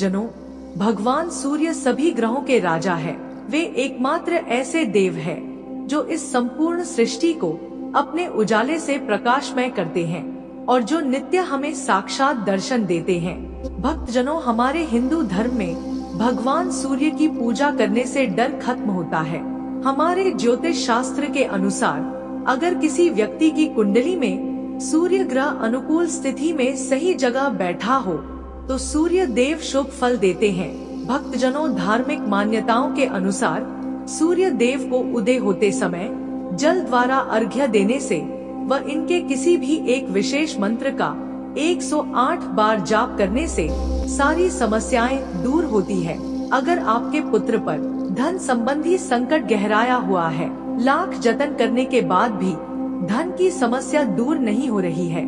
भक्तजनों, भगवान सूर्य सभी ग्रहों के राजा है। वे एकमात्र ऐसे देव हैं जो इस संपूर्ण सृष्टि को अपने उजाले से प्रकाशमय करते हैं और जो नित्य हमें साक्षात दर्शन देते हैं। भक्तजनों, हमारे हिंदू धर्म में भगवान सूर्य की पूजा करने से डर खत्म होता है। हमारे ज्योतिष शास्त्र के अनुसार अगर किसी व्यक्ति की कुंडली में सूर्य ग्रह अनुकूल स्थिति में सही जगह बैठा हो तो सूर्य देव शुभ फल देते हैं। भक्तजनों, धार्मिक मान्यताओं के अनुसार सूर्य देव को उदय होते समय जल द्वारा अर्घ्य देने से व इनके किसी भी एक विशेष मंत्र का 108 बार जाप करने से सारी समस्याएं दूर होती है। अगर आपके पुत्र पर धन संबंधी संकट गहराया हुआ है, लाख जतन करने के बाद भी धन की समस्या दूर नहीं हो रही है,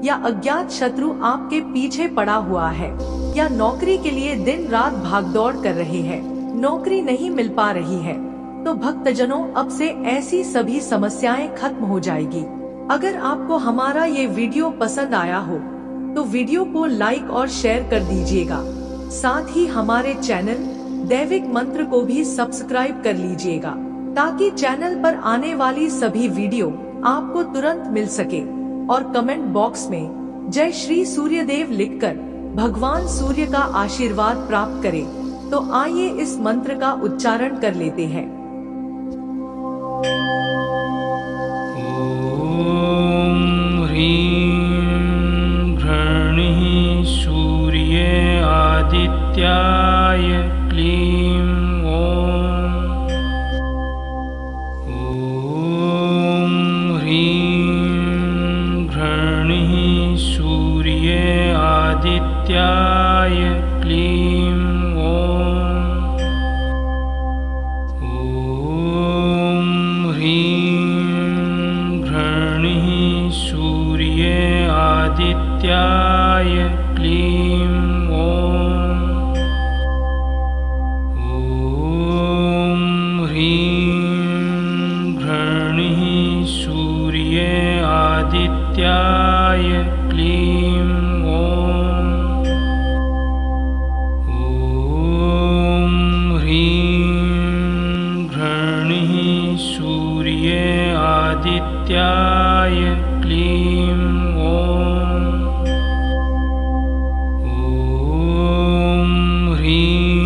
या अज्ञात शत्रु आपके पीछे पड़ा हुआ है, या नौकरी के लिए दिन रात भागदौड़ कर रहे हैं, नौकरी नहीं मिल पा रही है, तो भक्तजनों अब से ऐसी सभी समस्याएं खत्म हो जाएगी। अगर आपको हमारा ये वीडियो पसंद आया हो तो वीडियो को लाइक और शेयर कर दीजिएगा। साथ ही हमारे चैनल दैविक मंत्र को भी सब्सक्राइब कर लीजिएगा ताकि चैनल पर आने वाली सभी वीडियो आपको तुरंत मिल सके। और कमेंट बॉक्स में जय श्री सूर्यदेव लिखकर भगवान सूर्य का आशीर्वाद प्राप्त करें। तो आइए इस मंत्र का उच्चारण कर लेते हैं। ओम ह्रीं घृणिः सूर्ये आदित्याय क्लीं ओम ह्रीं घृणिः सूर्ये आदित्याय क्लीं ओम ह्रीं घृणिः सूर्ये आदित्याय क्लीं ओम ह्रीं घृणिः सूर्ये आदित्याय क्लीं ओम ह्रीं घृणिः सूर्ये आदित्याय क्लीं ओम ह्रीं घृणिः सूर्ये आदित्याय क्लीं ओम ह्रीं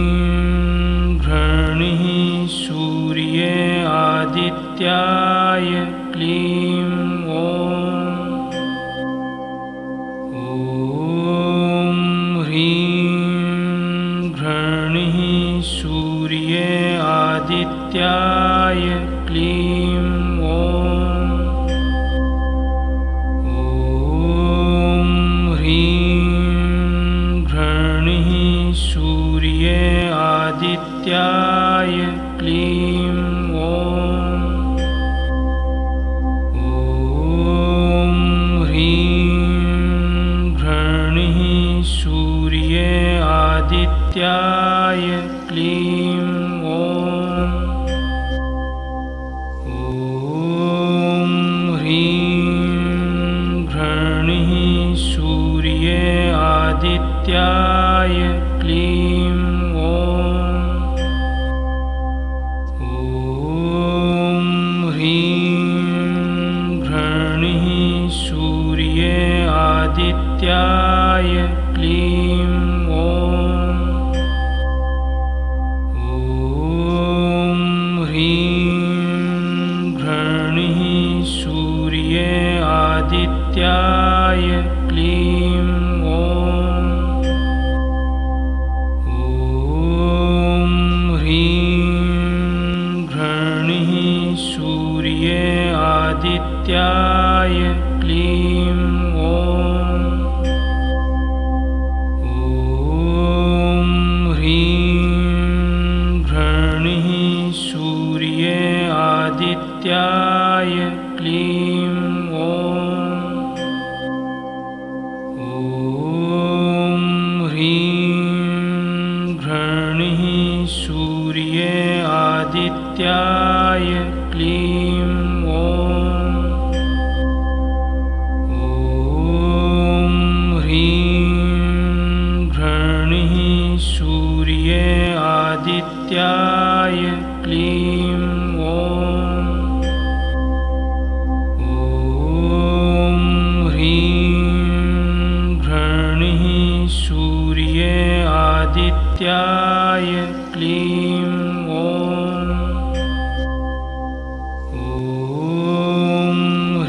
घृणिः सूर्ये आदित्याय क्लीं ओम ह्रीं घृणिः सूर्ये आदित्याय क्लीं ओम ह्रीं घृणिः सूर्ये आदित्याय क्लीं ओम ह्रीं घृणिः सूर्ये आदित्याय क्लीं ओम ह्रीं घृणिः सूर्ये आदित्याय क्लीं ओम ह्रीं घृणिः सूर्ये आदित्याय क्लीं ओम ह्रीं घृणिः सूर्ये आदित्याय क्लीं ओम ह्रीं घृणिः सूर्ये आदित्याय क्लीं ओम ह्रीं घृणिः सूर्ये आदित्याय क्लीं ओम ह्रीं घृणिः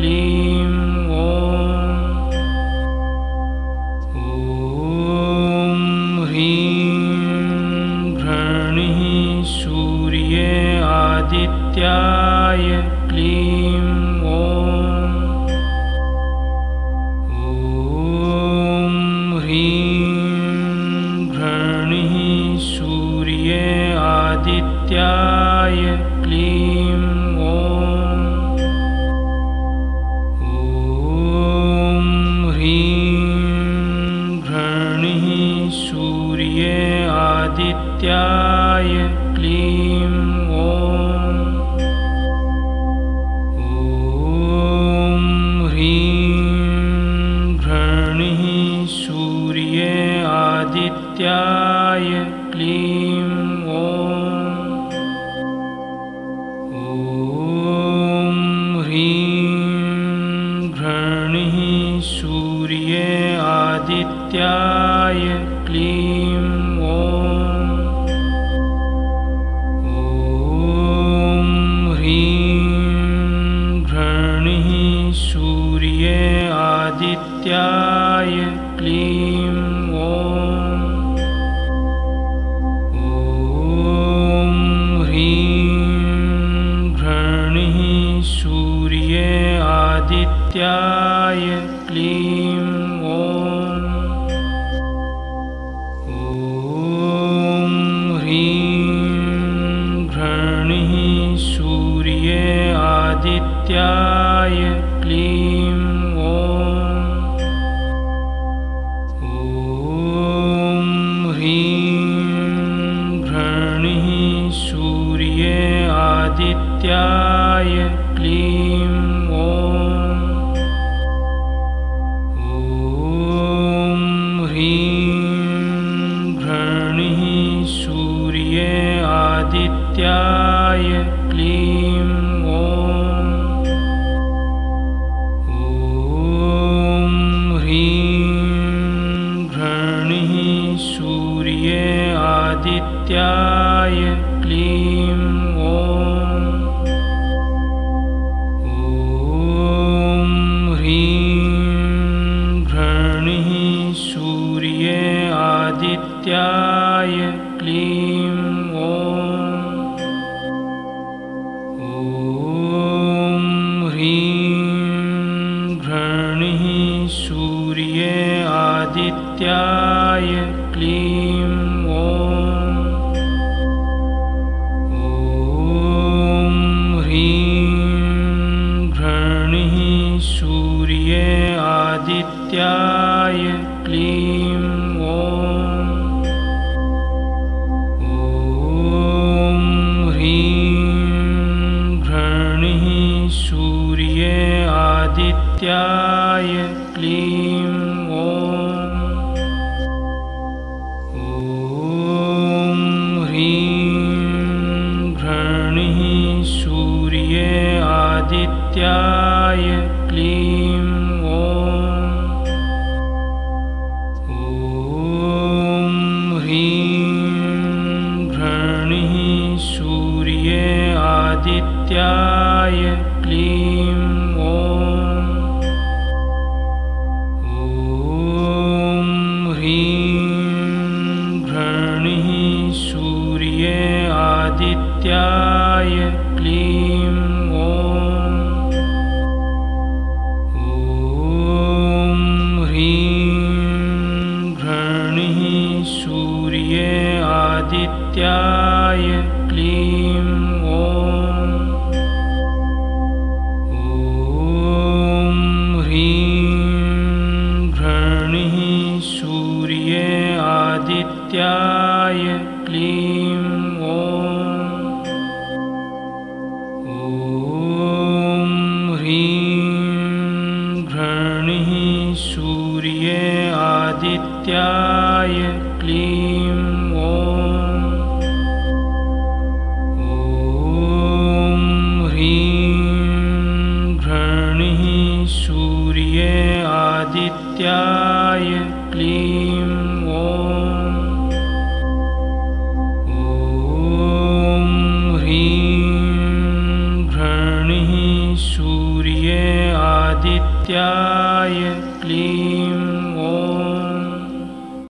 क्लीं ॐ। आदित्याय क्लीं ॐ। ह्रीं घृणिः सूर्ये आदित्याय क्लीं ॐ। ह्रीं घृणिः सूर्ये आदित्याय क्लीं ॐ। आदित्याय क्लीं ॐ। ह्रीं घृणिः सूर्ये आदित्याय क्लीं ॐ। ह्रीं घृणिः सूर्ये आदित्याय क्लीं ॐ। आदित्याय क्लीं ॐ। ह्रीं घृणिः सूर्ये आदित्याय क्लीं ॐ। ह्रीं घृणिः सूर्ये आदित्याय क्लीं ॐ। आदित्याय क्लीं ॐ। ह्रीं घृणिः सूर्ये आदित्याय क्लीं ॐ। ह्रीं घृणिः सूर्ये आदित्याय क्लीं ॐ। ह्रीं घृणिः सूर्ये आदित्याय क्लीं ॐ। ह्रीं घृणिः सूर्ये आदित्याय क्लीं ॐ। ह्रीं घृणिः सूर्ये आदित्याय क्लीं ॐ। ह्रीं घृणिः सूर्ये आदित्याय क्लीं ॐ। ह्रीं घृणिः सूर्ये आदित्याय क्लीं ॐ। ह्रीं घृणिः सूर्ये आदित्याय क्लीं ॐ। ह्रीं घृणिः सूर्ये आदित्याय क्लीं ॐ। ह्रीं घृणिः सूर्ये आदित्याय क्लीं ॐ। ह्रीं घृणिः सूर्ये आदित्याय क्लीं